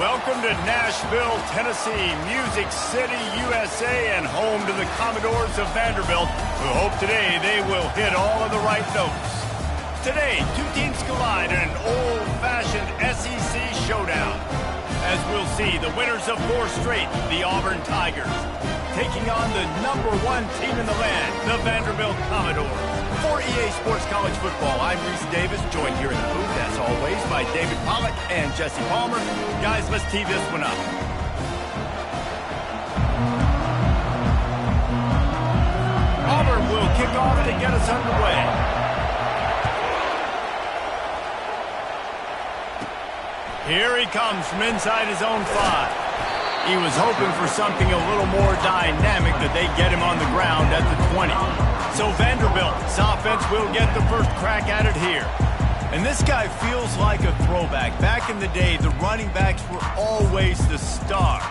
Welcome to Nashville, Tennessee, Music City, USA, and home to the Commodores of Vanderbilt, who hope today they will hit all of the right notes. Today, two teams collide in an old-fashioned SEC showdown. As we'll see, the winners of 4 straight, the Auburn Tigers, taking on the #1 team in the land, the Vanderbilt Commodores. For EA Sports College Football, I'm Reese Davis, joined here in the booth, as always, by David Pollack and Jesse Palmer. Guys, let's tee this one up. Auburn will kick off to get us underway. Here he comes from inside his own 5. He was hoping for something a little more dynamic, that they get him on the ground at the 20. So Vanderbilt's offense will get the first crack at it here. And this guy feels like a throwback. Back in the day, the running backs were always the stars.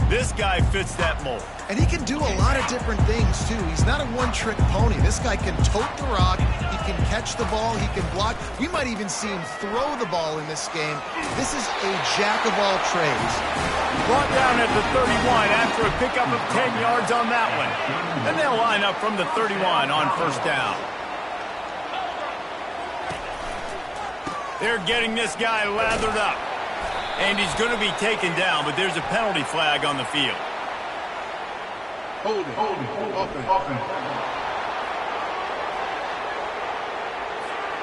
This guy fits that mold. And he can do a lot of different things, too. He's not a one-trick pony. This guy can tote the rock. He can catch the ball. He can block. We might even see him throw the ball in this game. This is a jack of all trades. Brought down at the 31 after a pickup of 10 yards on that one. And they'll line up from the 31 on first down. They're getting this guy lathered up. And he's going to be taken down, but there's a penalty flag on the field. Hold it. Open.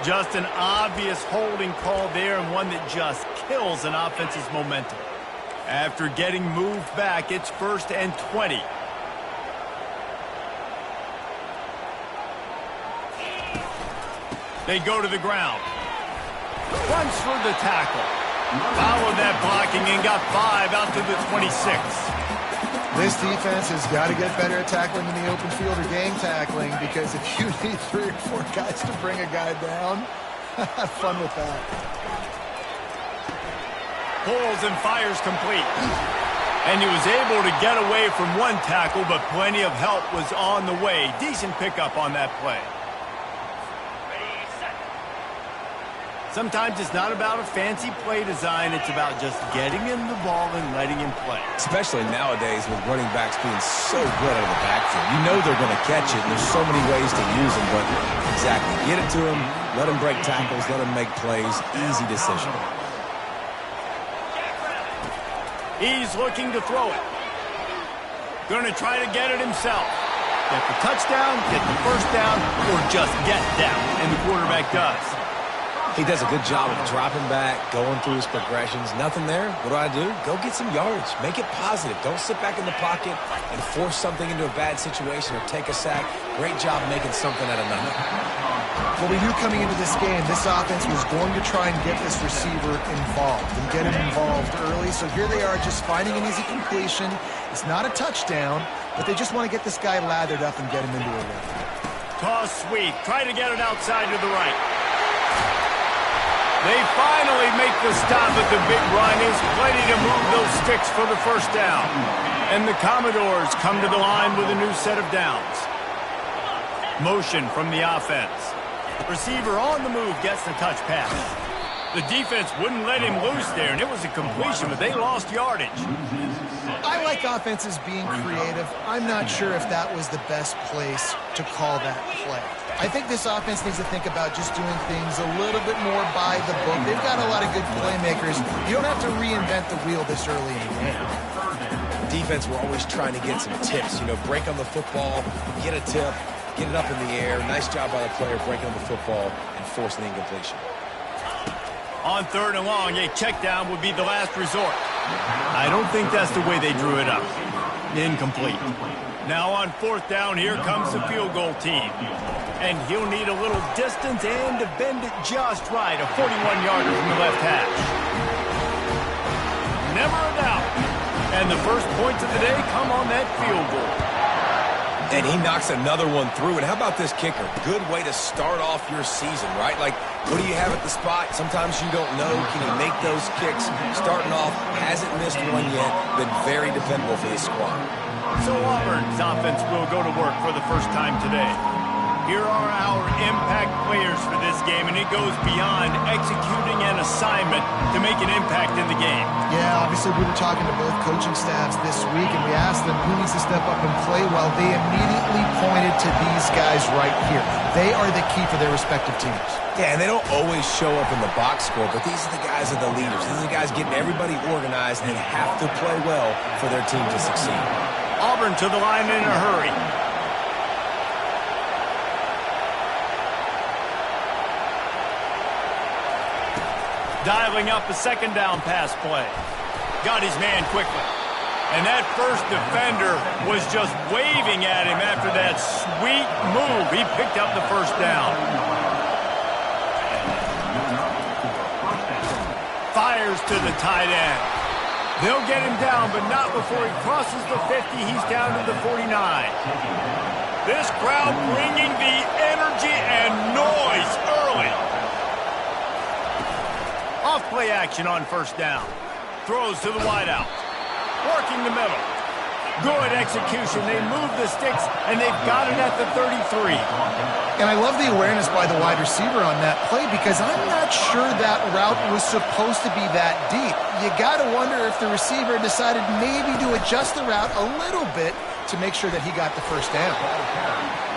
Just an obvious holding call there, and one that just kills an offense's momentum. After getting moved back, it's 1st and 20. They go to the ground. Runs for the tackle. Followed that blocking and got 5 out to the 26. This defense has got to get better at tackling in the open field or gang tackling, because if you need 3 or 4 guys to bring a guy down, have fun with that. Pulls and fires complete. And he was able to get away from one tackle, but plenty of help was on the way. Decent pickup on that play. Sometimes it's not about a fancy play design. It's about just getting him the ball and letting him play. Especially nowadays with running backs being so good out of the backfield. You know they're going to catch it, and there's so many ways to use them. But exactly, get it to him, let him break tackles, let him make plays. Easy decision. He's looking to throw it. Going to try to get it himself. Get the touchdown, get the first down, or just get down. And the quarterback does. He does a good job of dropping back, going through his progressions. Nothing there. What do? Go get some yardage. Make it positive. Don't sit back in the pocket and force something into a bad situation or take a sack. Great job making something out of nothing. Well, we knew coming into this game, this offense was going to try and get this receiver involved and get him involved early. So here they are just finding an easy completion. It's not a touchdown, but they just want to get this guy lathered up and get him into a run. Toss sweep. Try to get it outside to the right. They finally make the stop at the big run. Is plenty to move those sticks for the first down. And the Commodores come to the line with a new set of downs. Motion from the offense. Receiver on the move gets the touch pass. The defense wouldn't let him loose there, and it was a completion, but they lost yardage. I like offenses being creative. I'm not sure if that was the best place to call that play. I think this offense needs to think about just doing things a little bit more by the book. They've got a lot of good playmakers. You don't have to reinvent the wheel this early in the game. Defense, we're always trying to get some tips. You know, break on the football, get a tip, get it up in the air. Nice job by the player breaking on the football and forcing the incompletion. On 3rd and long, a check down would be the last resort. I don't think that's the way they drew it up. Incomplete. Now on 4th down, here comes the field goal team. And he'll need a little distance and to bend it just right. A 41-yarder from the left hash. Never a doubt. And the first points of the day come on that field goal. And he knocks another one through. And how about this kicker? Good way to start off your season, right? Like, what do you have at the spot? Sometimes you don't know. Can he make those kicks? Starting off, hasn't missed one yet. Been very dependable for this squad. So Auburn's offense will go to work for the first time today. Here are our impact players for this game, and it goes beyond executing an assignment to make an impact in the game. Yeah, obviously we were talking to both coaching staffs this week, and we asked them who needs to step up and play well. They immediately pointed to these guys right here. They are the key for their respective teams. Yeah, and they don't always show up in the box score, but these are the guys that are the leaders. These are the guys getting everybody organized and have to play well for their team to succeed. Auburn to the line in a hurry. Dialing up a second down pass play. Got his man quickly. And that first defender was just waving at him after that sweet move. He picked up the first down. Fires to the tight end. They'll get him down, but not before he crosses the 50. He's down to the 49. This crowd bringing the energy and noise early. Off-play action on first down. Throws to the wideout. Working the middle. Good execution. They move the sticks, and they've got it at the 33. And I love the awareness by the wide receiver on that play because I'm not sure that route was supposed to be that deep. You got to wonder if the receiver decided maybe to adjust the route a little bit to make sure that he got the first down.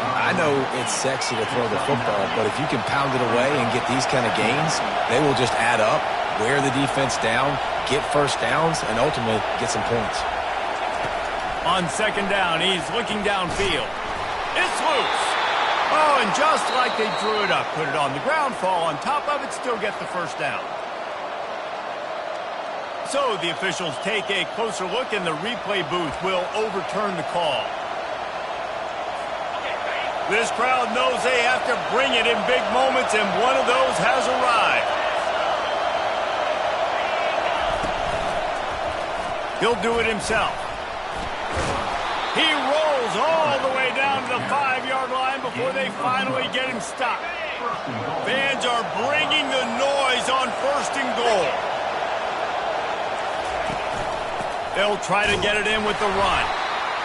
I know it's sexy to throw the football, but if you can pound it away and get these kind of gains, they will just add up, wear the defense down, get first downs, and ultimately get some points. On second down, he's looking downfield. It's loose. Oh, and just like they drew it up, put it on the ground, fall on top of it, still get the first down. So the officials take a closer look, and the replay booth will overturn the call. This crowd knows they have to bring it in big moments, and one of those has arrived. He'll do it himself. He rolls all the way down to the 5-yard line before they finally get him stopped. Fans are bringing the noise on first and goal. They'll try to get it in with the run.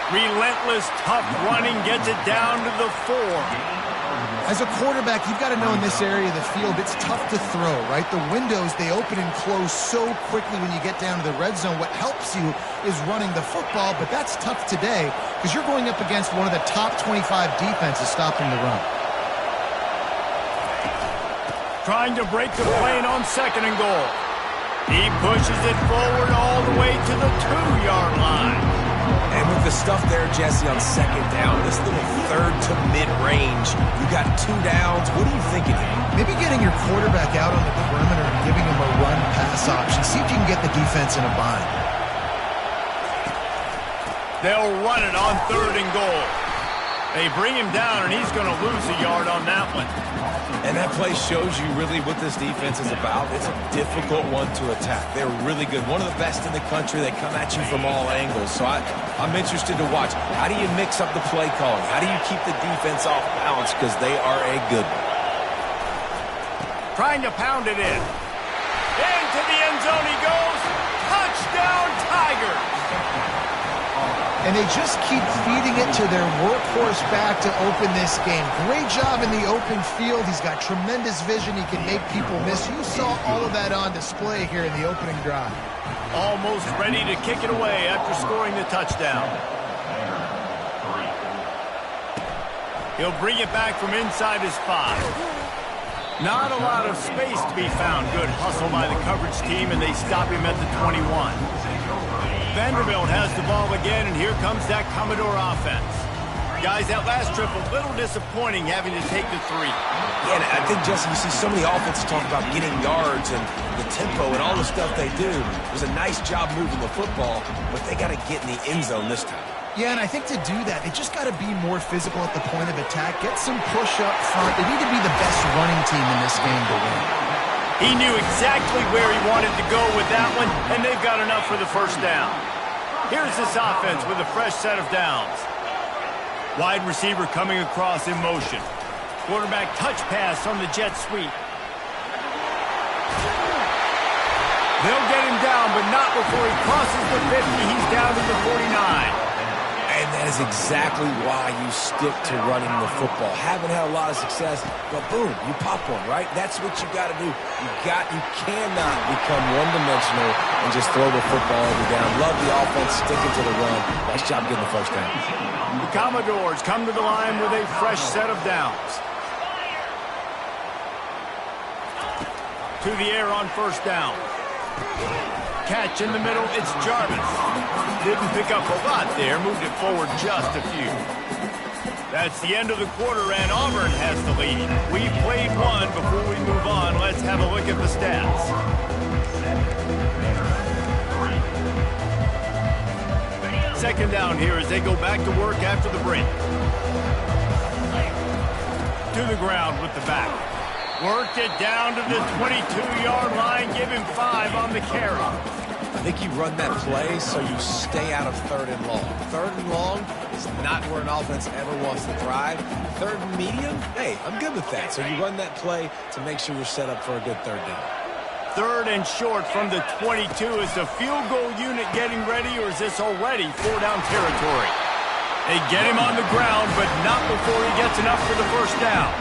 Relentless, tough running gets it down to the 4. As a quarterback, you've got to know in this area of the field, it's tough to throw, right? The windows, they open and close so quickly when you get down to the red zone. What helps you is running the football, but that's tough today because you're going up against one of the top 25 defenses stopping the run. Trying to break the plane on second and goal. He pushes it forward all the way to the 2-yard line. And with the stuff there, Jesse, on second down, this little third to mid-range, you got 2 downs. What are you thinking here? Maybe getting your quarterback out on the perimeter and giving him a run-pass option. See if you can get the defense in a bind. They'll run it on third and goal. They bring him down, and he's going to lose a yard on that one. And that play shows you really what this defense is about. It's a difficult one to attack. They're really good. One of the best in the country. They come at you from all angles. So I'm interested to watch. How do you mix up the play calling? How do you keep the defense off balance? Because they are a good one. Trying to pound it in. Into the end zone he goes. Touchdown, Tigers. And they just keep feeding it to their workhorse back to open this game. Great job in the open field. He's got tremendous vision. He can make people miss. You saw all of that on display here in the opening drive. Almost ready to kick it away after scoring the touchdown. He'll bring it back from inside his 5. Not a lot of space to be found. Good hustle by the coverage team, and they stop him at the 21. Vanderbilt has the ball again, and here comes that Commodore offense. Guys, that last trip a little disappointing having to take the 3. Yeah, and I think, Jesse, you see so many offenses talk about getting yards and the tempo and all the stuff they do. It was a nice job moving the football, but they got to get in the end zone this time. Yeah, and I think to do that, they just got to be more physical at the point of attack, get some push up front. They need to be the best running team in this game to win. He knew exactly where he wanted to go with that one, and they've got enough for the first down. Here's this offense with a fresh set of downs. Wide receiver coming across in motion. Quarterback touch pass on the jet sweep. They'll get him down, but not before he crosses the 50. He's down to the 49. And that is is exactly why you stick to running the football. Haven't had a lot of success, but boom, you pop one, right? That's what you got to do. You cannot become one-dimensional and just throw the football every down. Love the offense, sticking to the run. Nice job getting the first down. The Commodores come to the line with a fresh set of downs. To the air on first down. Catch in the middle, it's Jarvis. Didn't pick up a lot there, moved it forward just a few. That's the end of the quarter, and Auburn has the lead. We played one. Before we move on, let's have a look at the stats. Second down here as they go back to work after the break. To the ground with the back. Worked it down to the 22-yard line. Give him 5 on the carry. I think you run that play so you stay out of third and long. Third and long is not where an offense ever wants to thrive. Third and medium, hey, I'm good with that. So you run that play to make sure you're set up for a good third down. Third and short from the 22. Is the field goal unit getting ready, or is this already 4-down territory? They get him on the ground, but not before he gets enough for the first down.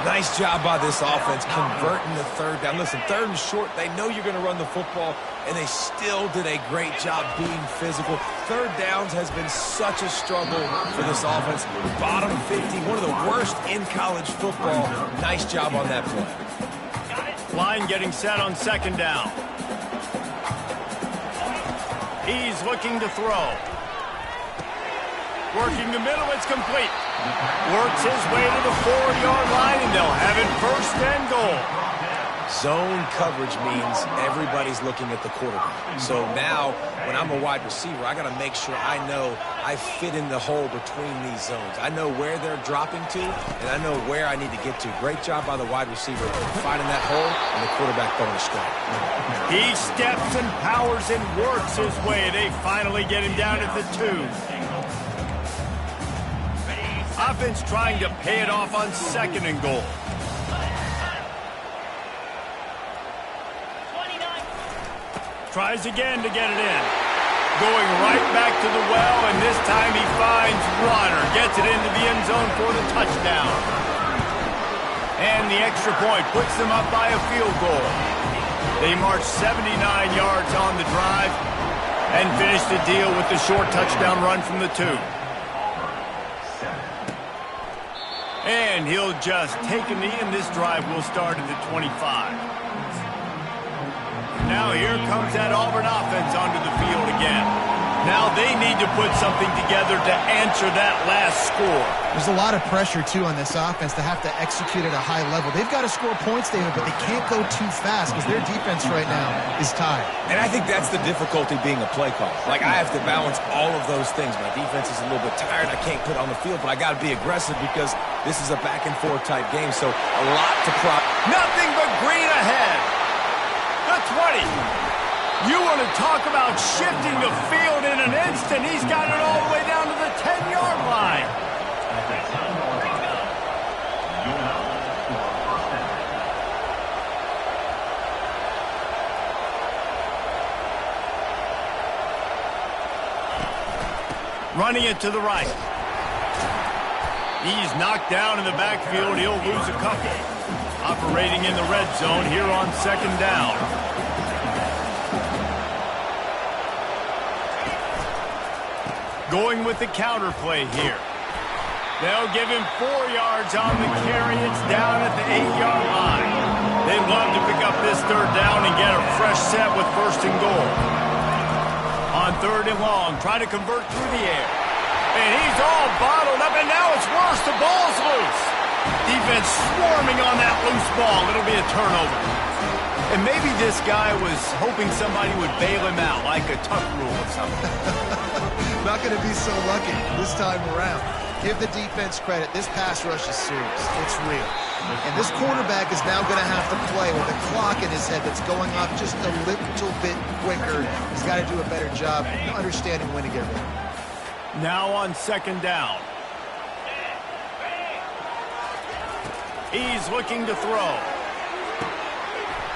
Nice job by this offense converting the third down. Listen, third and short, they know you're going to run the football, and they still did a great job being physical. Third downs has been such a struggle for this offense. Bottom 50, one of the worst in college football. Nice job on that play. Line getting set on second down. He's looking to throw. Working the middle, it's complete. Works his way to the 4-yard line, and they'll have it first and goal. Zone coverage means everybody's looking at the quarterback. So now, when I'm a wide receiver, I got to make sure I know I fit in the hole between these zones. I know where they're dropping to, and I know where I need to get to. Great job by the wide receiver finding that hole, and the quarterback throwing a strike. He steps and powers and works his way. They finally get him down at the 2. Offense trying to pay it off on second and goal. Tries again to get it in. Going right back to the well, and this time he finds Rodder. Gets it into the end zone for the touchdown. And the extra point puts them up by a field goal. They march 79 yards on the drive and finish the deal with the short touchdown run from the 2. And he'll just take a knee, and this drive will start at the 25. Now here comes that Auburn offense onto the field again. Now they need to put something together to answer that last score. There's a lot of pressure, too, on this offense to have to execute at a high level. They've got to score points, David, but they can't go too fast because their defense right now is tired. And I think that's the difficulty being a play caller. Like, I have to balance all of those things. My defense is a little bit tired. I can't put on the field, but I got to be aggressive because this is a back-and-forth type game, so a lot to Nothing but green ahead. The 20. You want to talk about shifting the field in an instant. He's got it all the way down to the 10-yard line. Running it to the right. He's knocked down in the backfield. He'll lose a couple. Operating in the red zone here on second down. Going with the counter play here. They'll give him 4 yards on the carry. It's down at the 8-yard line. They'd love to pick up this third down and get a fresh set with first and goal. On third and long, try to convert through the air. And he's all bottled up, and now it's worse. The ball's loose. Defense swarming on that loose ball. It'll be a turnover. And maybe this guy was hoping somebody would bail him out, like a tuck rule or something. Not going to be so lucky this time around. Give the defense credit. This pass rush is serious. It's real. And this quarterback is now going to have to play with a clock in his head that's going off just a little bit quicker. He's got to do a better job understanding when to get ready. Now on second down. He's looking to throw.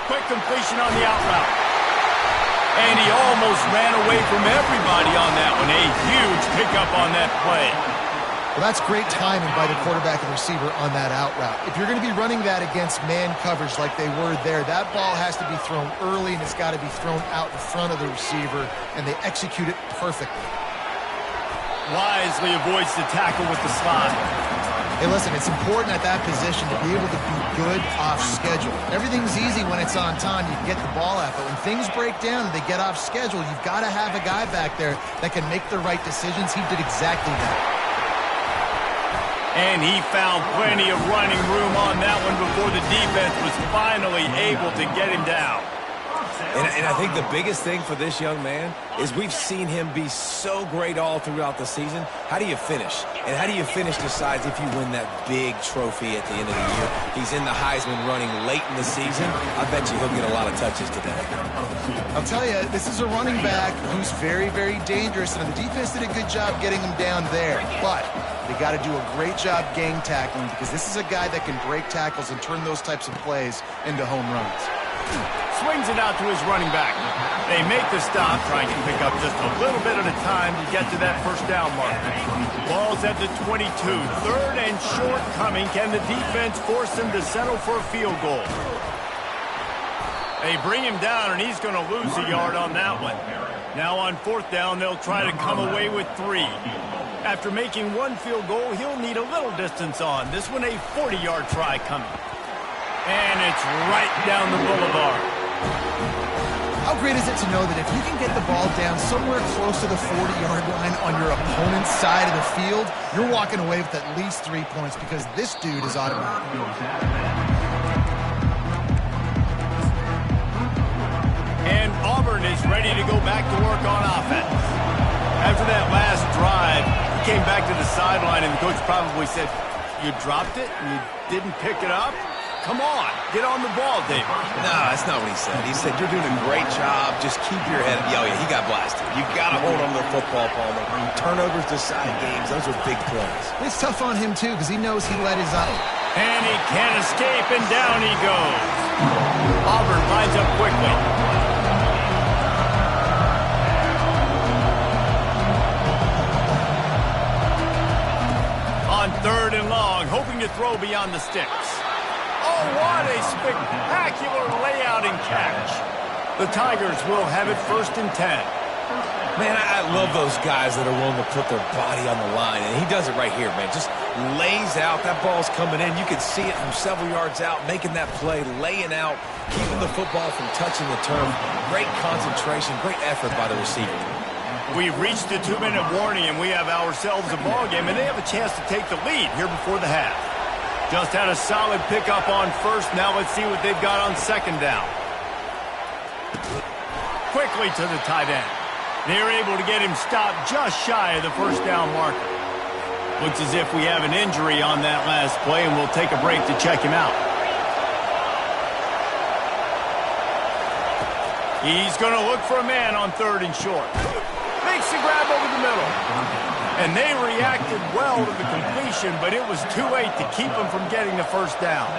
Quick completion on the out route. And he almost ran away from everybody on that one. A huge pickup on that play. Well, that's great timing by the quarterback and receiver on that out route. If you're going to be running that against man coverage like they were there, that ball has to be thrown early, and it's got to be thrown out in front of the receiver, and they execute it perfectly. Wisely avoids the tackle with the slide. Hey, listen, it's important at that position to be able to be good off schedule. Everything's easy when it's on time. You get the ball out, but when things break down and they get off schedule, you've got to have a guy back there that can make the right decisions. He did exactly that. And he found plenty of running room on that one before the defense was finally able to get him down. And I think the biggest thing for this young man is we've seen him be so great all throughout the season. How do you finish? And how do you finish decides if you win that big trophy at the end of the year. He's in the Heisman running late in the season. I bet you he'll get a lot of touches today. I'll tell you, this is a running back who's very, very dangerous, and the defense did a good job getting him down there. But they got to do a great job gang tackling, because this is a guy that can break tackles and turn those types of plays into home runs. Swings it out to his running back. They make the stop, trying to pick up just a little bit at a time to get to that first down mark. Ball's at the 22. Third and short coming. Can the defense force him to settle for a field goal? They bring him down, and he's going to lose a yard on that one. Now on fourth down, they'll try to come away with 3. After making one field goal, he'll need a little distance on. This one a 40-yard try coming. And it's right down the boulevard. How great is it to know that if you can get the ball down somewhere close to the 40-yard line on your opponent's side of the field, you're walking away with at least 3 points, because this dude is automatic. And Auburn is ready to go back to work on offense. After that last drive, he came back to the sideline, and the coach probably said, "You dropped it? You didn't pick it up? Come on, get on the ball, David." No, that's not what he said. He said, "You're doing a great job. Just keep your head up." Yeah, he got blasted. You got to hold on to the football, Palmer. Turnovers decide games. Those are big plays. It's tough on him, too, because he knows he let his own. And he can't escape, and down he goes. Auburn lines up quickly. On third and long, hoping to throw beyond the sticks. Oh, what a spectacular layout and catch. The Tigers will have it 1st and 10. Man, I love those guys that are willing to put their body on the line, and he does it right here, man. Just lays out. That ball's coming in. You can see it from several yards out, making that play, laying out, keeping the football from touching the turf. Great concentration, great effort by the receiver. We've reached the 2-minute warning, and we have ourselves a ball game, and they have a chance to take the lead here before the half. Just had a solid pickup on first. Now let's see what they've got on second down. Quickly to the tight end. They're able to get him stopped just shy of the first down marker. Looks as if we have an injury on that last play, and we'll take a break to check him out. He's going to look for a man on third and short. Makes the grab over the middle. And they reacted well to the completion, but it was too late to keep them from getting the first down.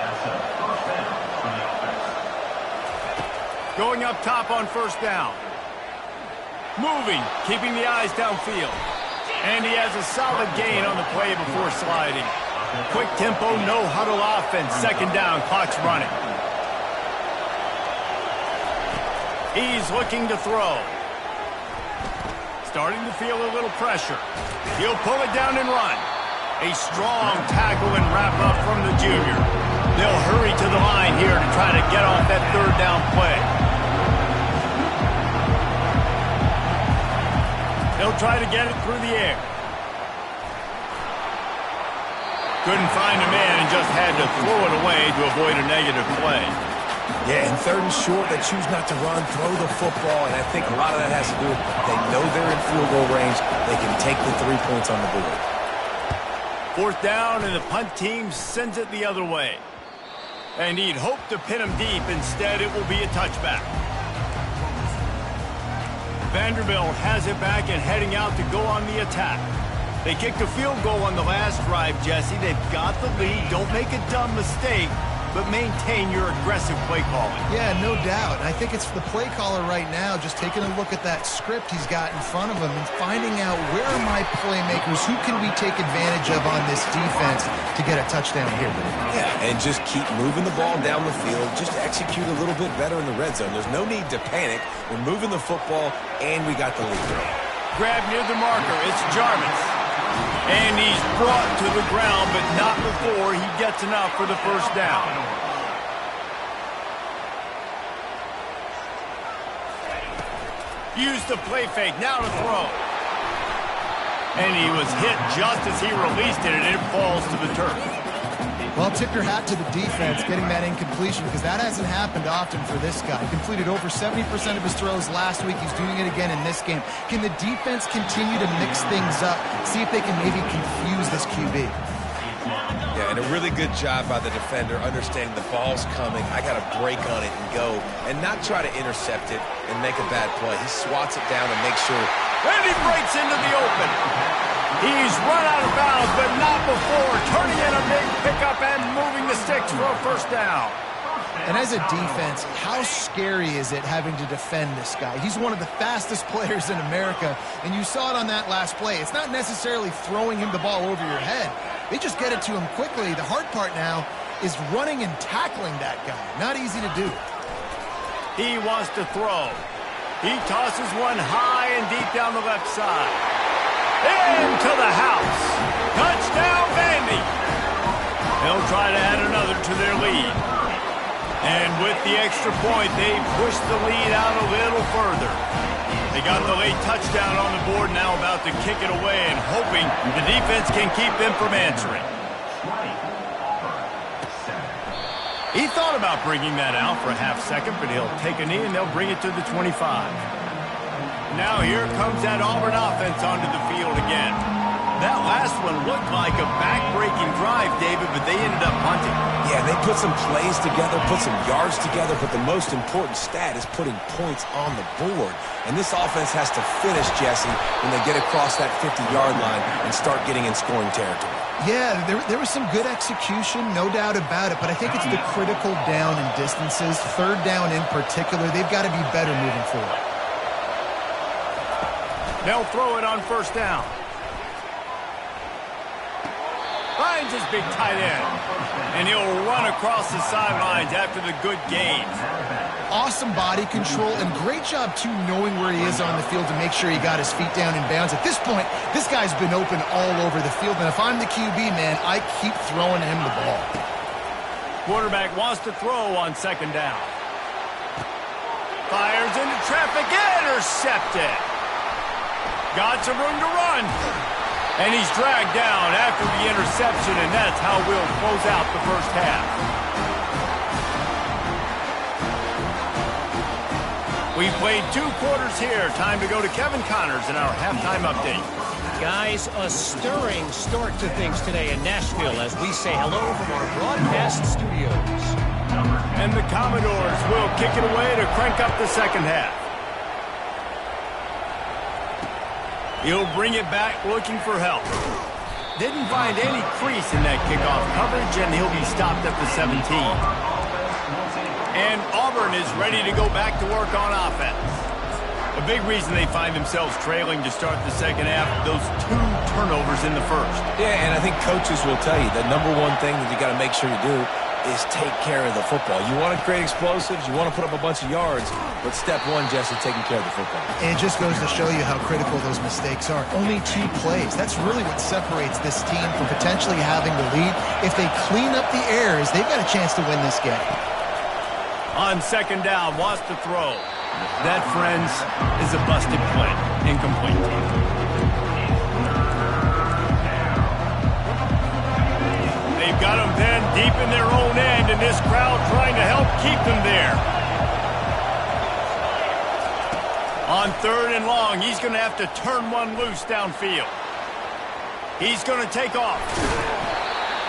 Going up top on first down. Moving, keeping the eyes downfield. And he has a solid gain on the play before sliding. Quick tempo, no huddle offense. Second down, clock's running. He's looking to throw. Starting to feel a little pressure. He'll pull it down and run. A strong tackle and wrap up from the junior. They'll hurry to the line here to try to get off that third down play. They'll try to get it through the air. Couldn't find a man and just had to throw it away to avoid a negative play. Yeah, and third and short, they choose not to run, throw the football, and I think a lot of that has to do with they know they're in field goal range. They can take the 3 points on the board. Fourth down, and the punt team sends it the other way. And he'd hoped to pin him deep. Instead, it will be a touchback. Vanderbilt has it back and heading out to go on the attack. They kicked a field goal on the last drive, Jesse. They've got the lead. Don't make a dumb mistake. but maintain your aggressive play calling. Yeah, no doubt. I think it's the play caller right now just taking a look at that script he's got in front of him and finding out where are my playmakers, who can we take advantage of on this defense to get a touchdown here. Yeah, and just keep moving the ball down the field. Just execute a little bit better in the red zone. There's no need to panic. We're moving the football, and we got the lead. Grab near the marker. It's Jarvis. And he's brought to the ground, but not before he gets enough for the first down. Use the play fake. Now to throw. And he was hit just as he released it, and it falls to the turf. Well, tip your hat to the defense getting that incompletion because that hasn't happened often for this guy. He completed over 70% of his throws last week. He's doing it again in this game. Can the defense continue to mix things up, see if they can maybe confuse this QB? Yeah, and a really good job by the defender understanding the ball's coming. I got to break on it and go and not try to intercept it and make a bad play. He swats it down and makes sure. And he breaks into the open. He's run out of bounds, but not before turning in a big pickup and moving the sticks for a first down. And as a defense, how scary is it having to defend this guy? He's one of the fastest players in America, and you saw it on that last play. It's not necessarily throwing him the ball over your head. They just get it to him quickly. The hard part now is running and tackling that guy. Not easy to do. He wants to throw. He tosses one high and deep down the left side. Into the house. Touchdown, Vandy. They'll try to add another to their lead. And with the extra point, they push the lead out a little further. They got the late touchdown on the board, now about to kick it away and hoping the defense can keep them from answering. He thought about bringing that out for a half second, but he'll take a knee and they'll bring it to the 25. Now here comes that Auburn offense onto the field again. That last one looked like a back-breaking drive, David, but they ended up punting. Yeah, they put some plays together, put some yards together, but the most important stat is putting points on the board. And this offense has to finish, Jesse, when they get across that 50-yard line and start getting in scoring territory. Yeah, there was some good execution, no doubt about it, but I think it's the critical down and distances, third down in particular. They've got to be better moving forward. They'll throw it on first down. Finds his big tight end. And he'll run across the sidelines after the good gain. Awesome body control and great job, too, knowing where he is on the field to make sure he got his feet down in bounds. At this point, this guy's been open all over the field. And if I'm the QB, man, I keep throwing him the ball. Quarterback wants to throw on second down. Fires into traffic. Intercepted. Got some room to run. And he's dragged down after the interception, and that's how we'll close out the first half. We've played 2 quarters here. Time to go to Kevin Connors in our halftime update. Guys, a stirring start to things today in Nashville as we say hello from our broadcast studios. And the Commodores will kick it away to crank up the second half. He'll bring it back looking for help. Didn't find any crease in that kickoff coverage, and he'll be stopped at the 17. And Auburn is ready to go back to work on offense. A big reason they find themselves trailing to start the second half, those 2 turnovers in the first. Yeah, and I think coaches will tell you the number one thing that you got to make sure you do is take care of the football. You want to create explosives, you want to put up a bunch of yards, but step one, Jesse, taking care of the football. And it just goes to show you how critical those mistakes are. Only 2 plays. That's really what separates this team from potentially having the lead. If they clean up the errors, they've got a chance to win this game. On second down, wants to throw. That, friends, is a busted play. Incomplete. They've got them then deep in their own end, and this crowd trying to help keep them there. On third and long, he's going to have to turn one loose downfield. He's going to take off.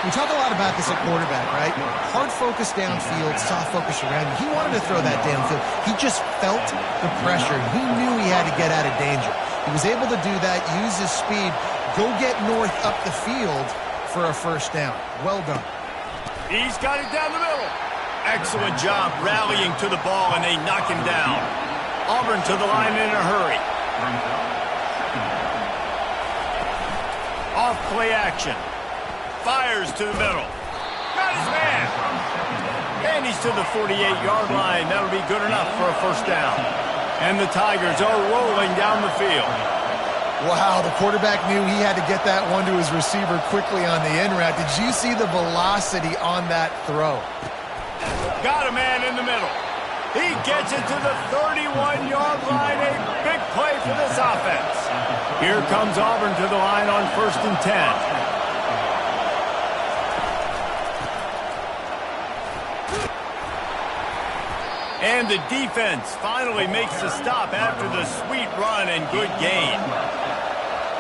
We talk a lot about this at quarterback, right? Hard focus downfield, soft focus around him. He wanted to throw that downfield. He just felt the pressure. He knew he had to get out of danger. He was able to do that, use his speed, go get north up the field for a first down. Well done. He's got it down the middle. Excellent job rallying to the ball, and they knock him down. Auburn to the line in a hurry. Off play action. Fires to the middle. Got his man. And he's to the 48-yard line. That'll be good enough for a first down. And the Tigers are rolling down the field. Wow, the quarterback knew he had to get that one to his receiver quickly on the in route. Did you see the velocity on that throw? Got a man in the middle. He gets it to the 31-yard line. A big play for this offense. Here comes Auburn to the line on 1st and 10. And the defense finally makes the stop after the sweet run and good gain.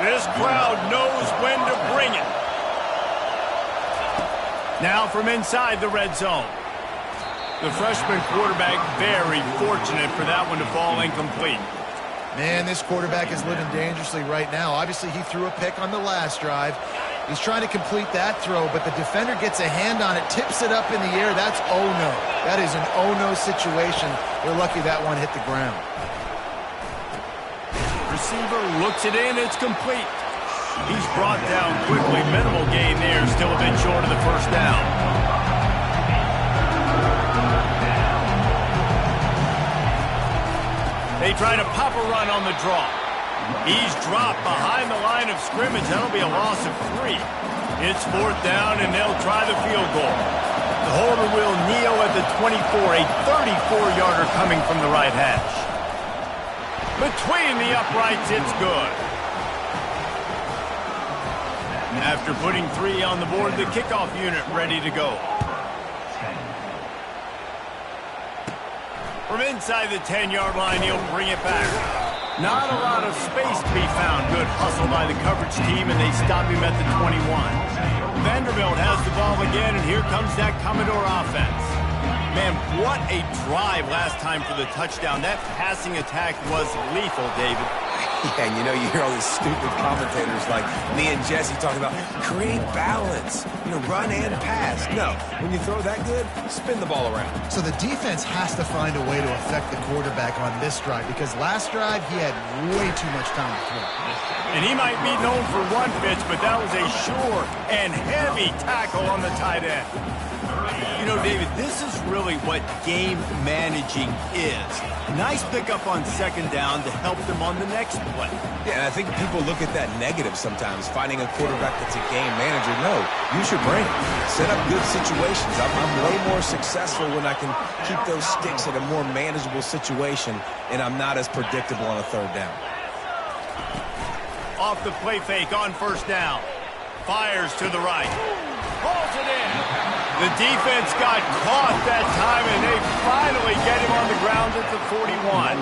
This crowd knows when to bring it. Now from inside the red zone. The freshman quarterback very fortunate for that one to fall incomplete. Man, this quarterback is living dangerously right now. Obviously, he threw a pick on the last drive. He's trying to complete that throw, but the defender gets a hand on it, tips it up in the air. That's oh-no. That is an oh-no situation. They're lucky that one hit the ground. Receiver looks it in. It's complete. He's brought down quickly. Minimal gain there. Still a bit short of the first down. They try to pop a run on the draw. He's dropped behind the line of scrimmage. That'll be a loss of 3. It's 4th down, and they'll try the field goal. The holder will kneel at the 24, a 34-yarder coming from the right hash. Between the uprights, it's good. After putting 3 on the board, the kickoff unit ready to go. From inside the 10-yard line, he'll bring it back. Not a lot of space to be found. Good hustle by the coverage team, and they stop him at the 21. Vanderbilt has the ball again, and here comes that Commodore offense. Man, what a drive last time for the touchdown. That passing attack was lethal, David. Yeah, and you know, you hear all these stupid commentators like me and Jesse talking about create balance, run and pass. No, when you throw that good, spin the ball around. So the defense has to find a way to affect the quarterback on this drive because last drive he had way too much time to throw. And he might be known for one pitch, but that was a sure and heavy tackle on the tight end. You know, David, this is really what game managing is. Nice pickup on 2nd down to help them on the next play. Yeah, and I think people look at that negative sometimes, finding a quarterback that's a game manager. No, use your brain. Set up good situations. I'm way more successful when I can keep those sticks in a more manageable situation, and I'm not as predictable on a 3rd down. Off the play fake on 1st down. Fires to the right. Pulls it in. The defense got caught that time, and they finally get him on the ground at the 41.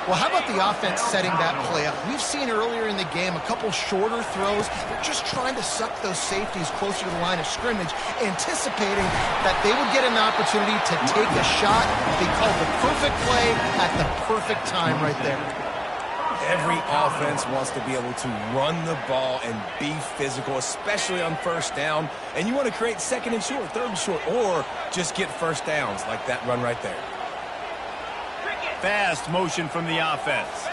Well, how about the offense setting that play up? We've seen earlier in the game a couple shorter throws. They're just trying to suck those safeties closer to the line of scrimmage, anticipating that they would get an opportunity to take a shot. They called the perfect play at the perfect time right there. Every offense wants to be able to run the ball and be physical, especially on 1st down. And you want to create 2nd and short, 3rd and short, or just get first downs like that run right there. Fast motion from the offense.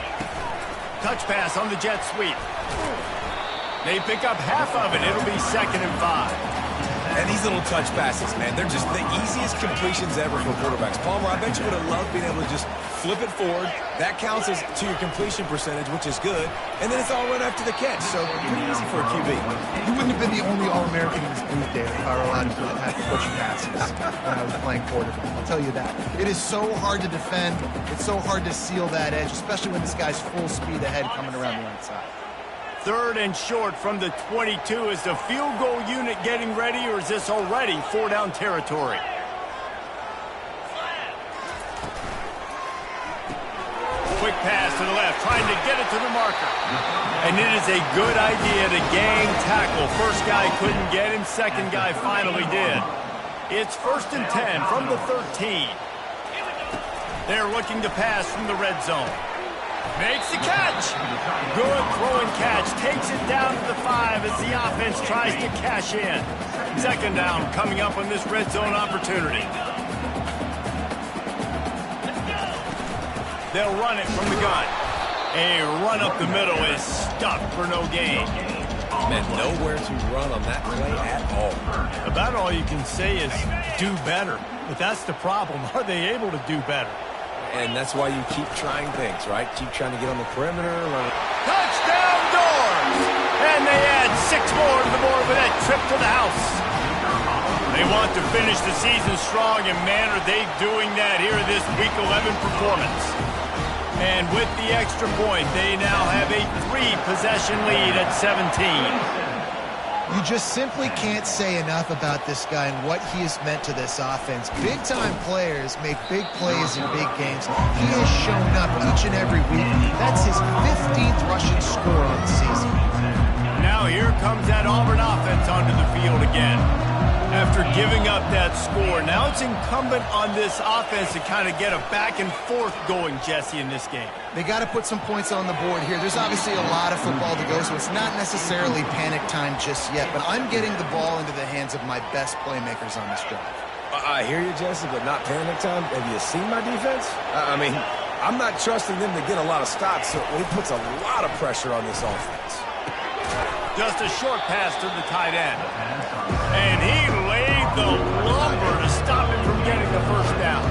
Touch pass on the jet sweep. They pick up half of it. It'll be 2nd and 5. And these little touch passes, man, they're just the easiest completions ever for quarterbacks. Palmer, I bet you would have loved being able to just flip it forward. That counts as to your completion percentage, which is good. And then it's all run after the catch, so pretty easy for a QB. You wouldn't have been the only All-American in this league, Dave, if I were allowed to have push passes when I was playing quarterback. I'll tell you that. It is so hard to defend. It's so hard to seal that edge, especially when this guy's full speed ahead coming around the outside. 3rd and short from the 22. Is the field goal unit getting ready, or is this already 4-down territory? Quick pass to the left, trying to get it to the marker. And it is a good idea to gang tackle. First guy couldn't get him, 2nd guy finally did. It's 1st and 10 from the 13. They're looking to pass from the red zone. Makes the catch. Good throwing catch. Takes it down to the 5 as the offense tries to cash in. 2nd down coming up on this red zone opportunity. They'll run it from the gun. A run up the middle is stuffed for no gain. Man, nowhere to run on that play at all. About all you can say is do better. But that's the problem. Are they able to do better? And that's why you keep trying things, right? Keep trying to get on the perimeter. Touchdown doors! And they add 6 more to the board with that trip to the house. They want to finish the season strong, and man, are they doing that here in this Week 11 performance. And with the extra point, they now have a 3-possession lead at 17. You just simply can't say enough about this guy and what he has meant to this offense. Big-time players make big plays in big games. He has shown up each and every week. That's his 15th rushing score on the season. Now here comes that Auburn offense onto the field again. After giving up that score, now it's incumbent on this offense to kind of get a back and forth going, Jesse, in this game. They got to put some points on the board here. There's obviously a lot of football to go, so it's not necessarily panic time just yet, but I'm getting the ball into the hands of my best playmakers on this drive. I hear you, Jesse, but not panic time. Have you seen my defense? I mean, I'm not trusting them to get a lot of stops, so it puts a lot of pressure on this offense. Just a short pass to the tight end. And he laid the lumber to stop him from getting the first down.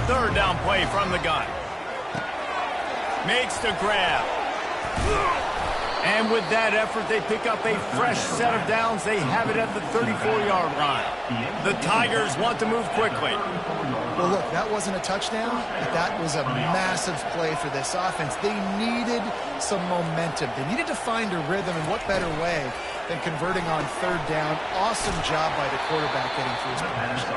Third down play from the gun. Makes the grab. And with that effort, they pick up a fresh set of downs. They have it at the 34-yard line. The Tigers want to move quickly. Well, look, that wasn't a touchdown, but that was a massive play for this offense. They needed some momentum. They needed to find a rhythm, and what better way than converting on third down. Awesome job by the quarterback getting through his progression.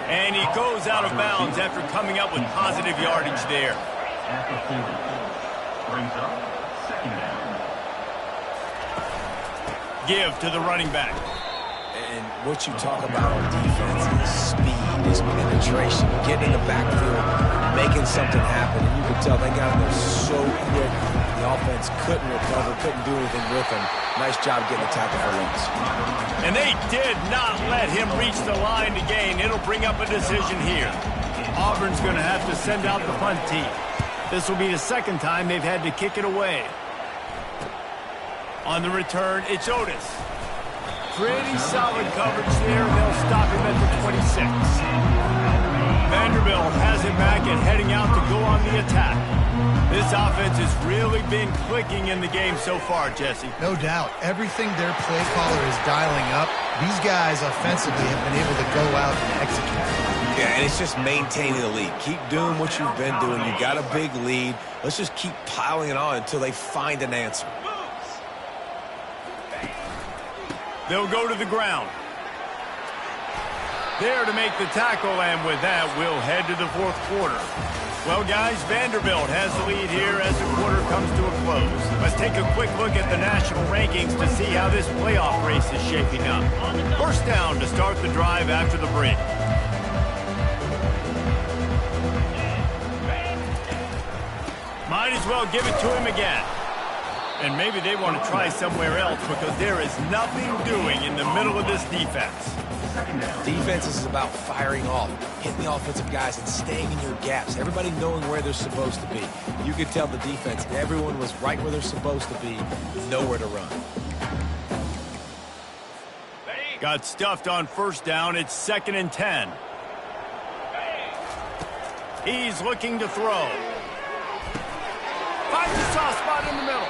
And he goes out of bounds after coming up with positive yardage there. Brings up second down. Give to the running back. And what you talk about on defense is speed, is penetration, getting in the backfield, making something happen. And you can tell they got in there so quick. The offense couldn't recover, couldn't do anything with them. Nice job getting the tackle for loss. And they did not let him reach the line to gain. It'll bring up a decision here. Auburn's going to have to send out the punt team. This will be the second time they've had to kick it away. On the return, it's Otis. Pretty solid coverage there. They'll stop him at the 26. Vanderbilt has it back and heading out to go on the attack. This offense has really been clicking in the game so far, Jesse. No doubt. Everything their play caller is dialing up, these guys offensively have been able to go out and execute. Yeah, and it's just maintaining the lead. Keep doing what you've been doing. You got a big lead. Let's just keep piling it on until they find an answer. They'll go to the ground. There to make the tackle, and with that, we'll head to the fourth quarter. Well, guys, Vanderbilt has the lead here as the quarter comes to a close. Let's take a quick look at the national rankings to see how this playoff race is shaping up. First down to start the drive after the break. Might as well give it to him again. And maybe they want to try somewhere else because there is nothing doing in the middle of this defense. Defense is about firing off, hitting the offensive guys and staying in your gaps. Everybody knowing where they're supposed to be. You could tell the defense, everyone was right where they're supposed to be, nowhere to run. Got stuffed on first down. It's 2nd and 10. He's looking to throw. Finds a soft spot in the middle.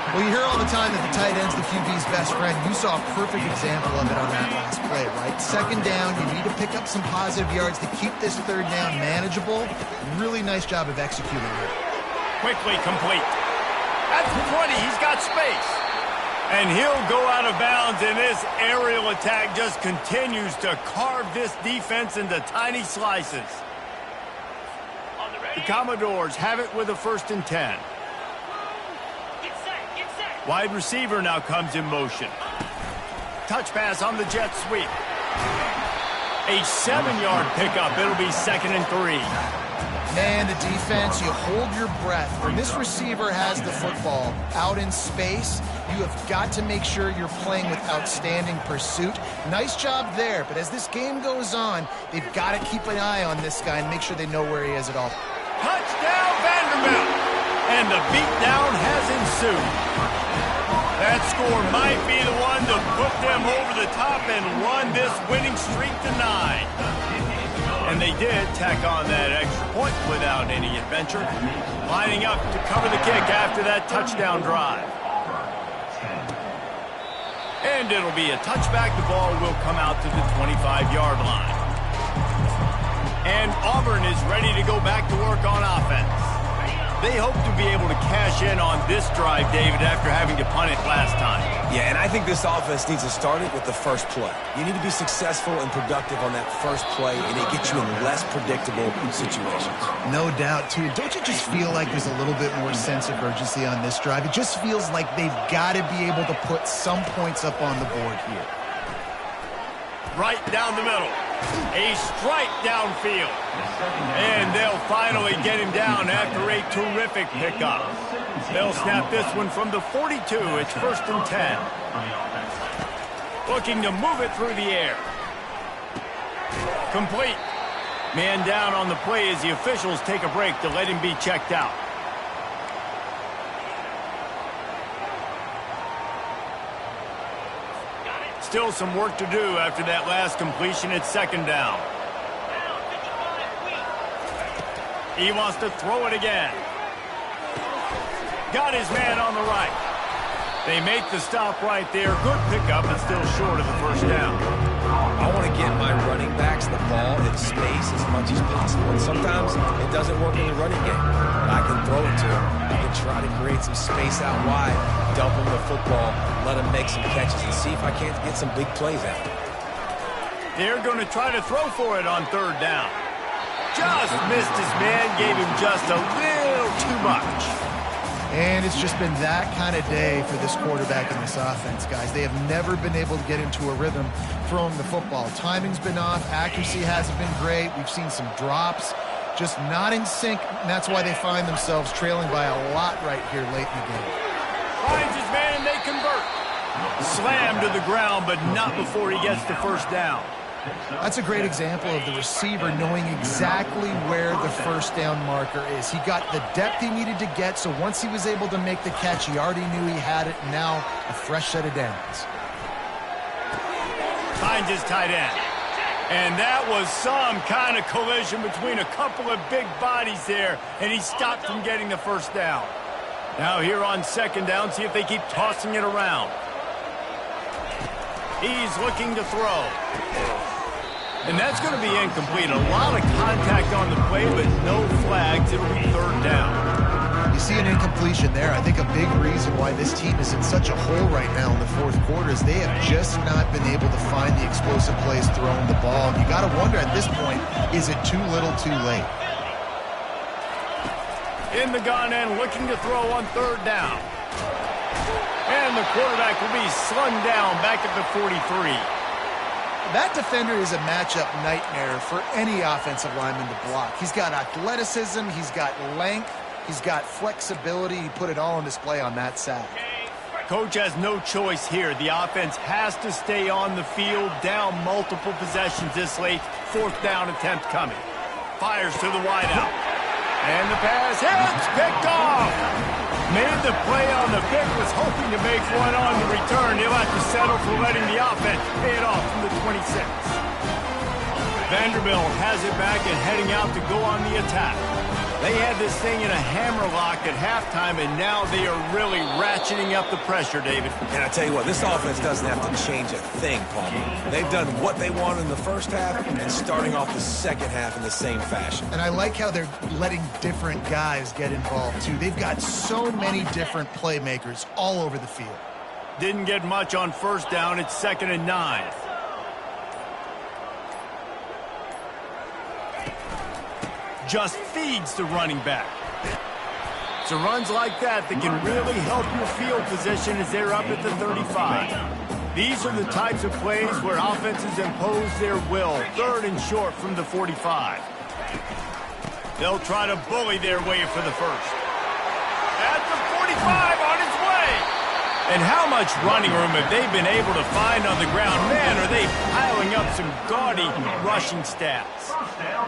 Well, you hear all the time that the tight end's the QB's best friend. You saw a perfect example of it on that last play, right? Second down, you need to pick up some positive yards to keep this third down manageable. Really nice job of executing it. Quickly complete. At the 20, he's got space. And he'll go out of bounds, and this aerial attack just continues to carve this defense into tiny slices. The Commodores have it with a 1st and 10. Wide receiver now comes in motion. Touch pass on the jet sweep. A 7-yard pickup. It'll be 2nd and 3. Man, the defense, you hold your breath. When this receiver has the football out in space, You have got to make sure you're playing with outstanding pursuit. Nice job there, but as this game goes on, they've got to keep an eye on this guy and make sure they know where he is at all. Touchdown, Vanderbilt! And the beatdown has ensued. That score might be the one to put them over the top and run this winning streak to 9. And they did tack on that extra point without any adventure, lining up to cover the kick after that touchdown drive. And it'll be a touchback. The ball will come out to the 25-yard line. And Auburn is ready to go back to work on offense. They hope to be able to cash in on this drive, David, after having to punt it last time. Yeah, and I think this offense needs to start it with the first play. You need to be successful and productive on that first play, and it gets you in less predictable situations. No doubt, too. Don't you just feel like there's a little bit more sense of urgency on this drive? It just feels like they've got to be able to put some points up on the board here. Right down the middle. A strike downfield. And they'll finally get him down after a terrific pickup. They'll snap this one from the 42. It's 1st and 10. Looking to move it through the air. Complete. Man down on the play as the officials take a break to let him be checked out. Still some work to do after that last completion. It's 2nd down. He wants to throw it again. Got his man on the right. They make the stop right there. Good pickup, but still short of the 1st down. I want to get my running backs the ball in space as much as possible. And sometimes it doesn't work in the running game. I can throw it to him. I can try to create some space out wide, dump him the football, let him make some catches, and see if I can't get some big plays out. They're going to try to throw for it on 3rd down. Just missed his man, gave him just a little too much. And it's just been that kind of day for this quarterback and this offense, guys. They have never been able to get into a rhythm throwing the football. Timing's been off. Accuracy hasn't been great. We've seen some drops. Just not in sync, and that's why they find themselves trailing by a lot right here late in the game. Finds his man, and they convert. Slammed to the ground, but not before he gets the 1st down. That's a great example of the receiver knowing exactly where the 1st down marker is. He got the depth he needed to get, so once he was able to make the catch, he already knew he had it. Now a fresh set of downs. Finds his tight end. And that was some kind of collision between a couple of big bodies there, and he stopped from getting the 1st down. Now here on 2nd down, see if they keep tossing it around. He's looking to throw. And that's going to be incomplete. A lot of contact on the play, but no flags. It'll be 3rd down. You see an incompletion there. I think a big reason why this team is in such a hole right now in the 4th quarter is they have just not been able to find the explosive plays throwing the ball. And you got to wonder at this point, is it too little too late? In the gun and looking to throw on 3rd down. And the quarterback will be slung down back at the 43. That defender is a matchup nightmare for any offensive lineman to block. He's got athleticism, he's got length, he's got flexibility. He put it all on display on that sack. Coach has no choice here. The offense has to stay on the field, down multiple possessions this late. 4th down attempt coming. Fires to the wideout. And the pass hits, picked off. Made the play on the pick, was hoping to make one on the return. He'll have to settle for letting the offense pay it off from the 26. Vanderbilt has it back and heading out to go on the attack. They had this thing in a hammerlock at halftime, and now they are really ratcheting up the pressure, David. And I tell you what, this offense doesn't have to change a thing, Palmer. They've done what they wanted in the 1st half and starting off the 2nd half in the same fashion. And I like how they're letting different guys get involved, too. They've got so many different playmakers all over the field. Didn't get much on 1st down. It's 2nd and 9. Just feeds the running back. So runs like that can really help your field position as they're up at the 35. These are the types of plays where offenses impose their will. 3rd and short from the 45. They'll try to bully their way for the 1st. At the 45 on his way. And how much running room have they been able to find on the ground? Man, are they piling up some gaudy rushing stats.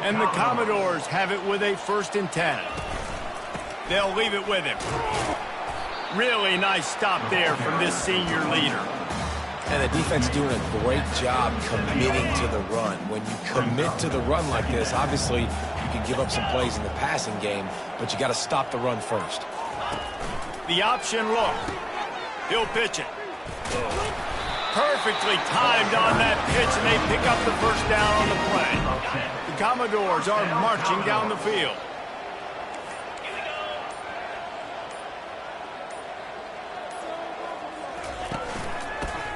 And the Commodores have it with a 1st and 10. They'll leave it with him. Really nice stop there from this senior leader. And the defense doing a great job committing to the run. When you commit to the run like this, obviously you can give up some plays in the passing game, but you got to stop the run first. The option look. He'll pitch it. Perfectly timed on that pitch, and they pick up the 1st down on the play. The Commodores are marching down the field.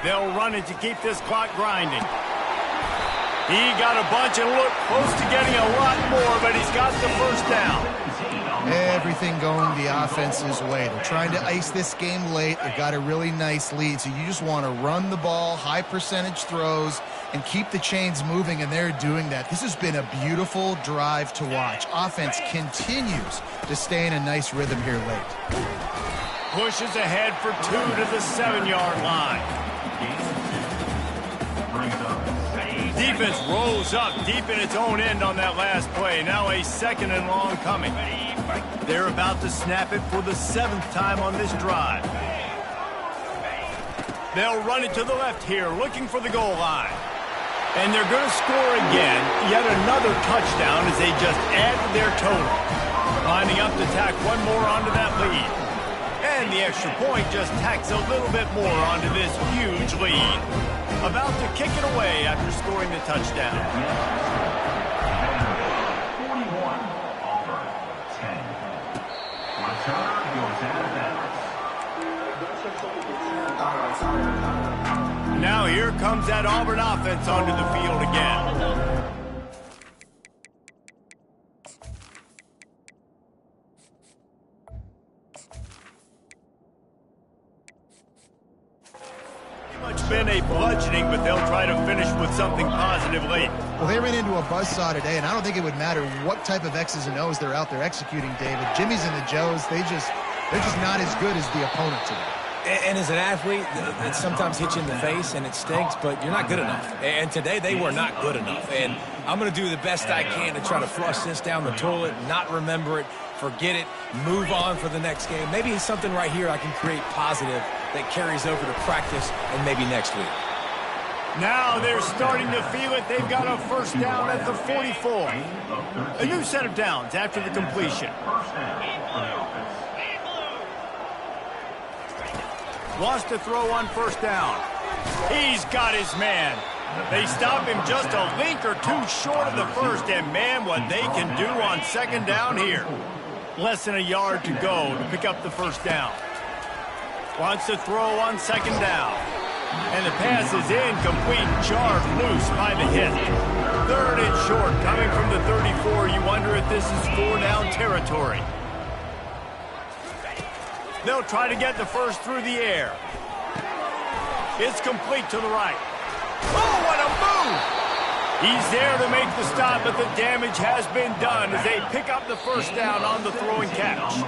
They'll run it to keep this clock grinding. He got a bunch and looked close to getting a lot more, but he's got the 1st down. Everything going the offense's way. They're trying to ice this game late. They've got a really nice lead, so you just want to run the ball, high percentage throws, and keep the chains moving, and they're doing that. This has been a beautiful drive to watch. Offense continues to stay in a nice rhythm here late. Pushes ahead for 2 to the 7-yard line. Defense rolls up deep in its own end on that last play. Now a 2nd and long coming. They're about to snap it for the 7th time on this drive. They'll run it to the left here, looking for the goal line. And they're going to score again. Yet another touchdown as they just add to their total. Lining up to tack one more onto that lead. And the extra point just tacks a little bit more onto this huge lead. About to kick it away after scoring the touchdown. 41, Auburn, 10. Returner goes out of bounds. Now here comes that Auburn offense onto the field again. Much been a bludgeoning, but they'll try to finish with something positive late. Well, they ran into a buzzsaw today, and I don't think it would matter what type of X's and O's they're out there executing, David. Jimmy's and the Joes, they're just not as good as the opponent today. And as an athlete, it sometimes hits you in the face and it stinks, but you're not good enough. And today they were not good enough. And I'm going to do the best I can to try to flush this down the toilet, not remember it, forget it, move on for the next game. Maybe it's something right here I can create positive that carries over to practice and maybe next week. Now they're starting to feel it. They've got a 1st down at the 44. A new set of downs after the completion. Wants to throw on 1st down. He's got his man. They stop him just a link or two short of the 1st, and man, what they can do on 2nd down here. Less than a yard to go to pick up the 1st down. Wants to throw on 2nd down. And the pass is incomplete, jarred loose by the hit. 3rd and short, coming from the 34. You wonder if this is 4-down territory. They'll try to get the 1st through the air. It's complete to the right. Oh, what a move! He's there to make the stop, but the damage has been done as they pick up the 1st down on the throw and catch.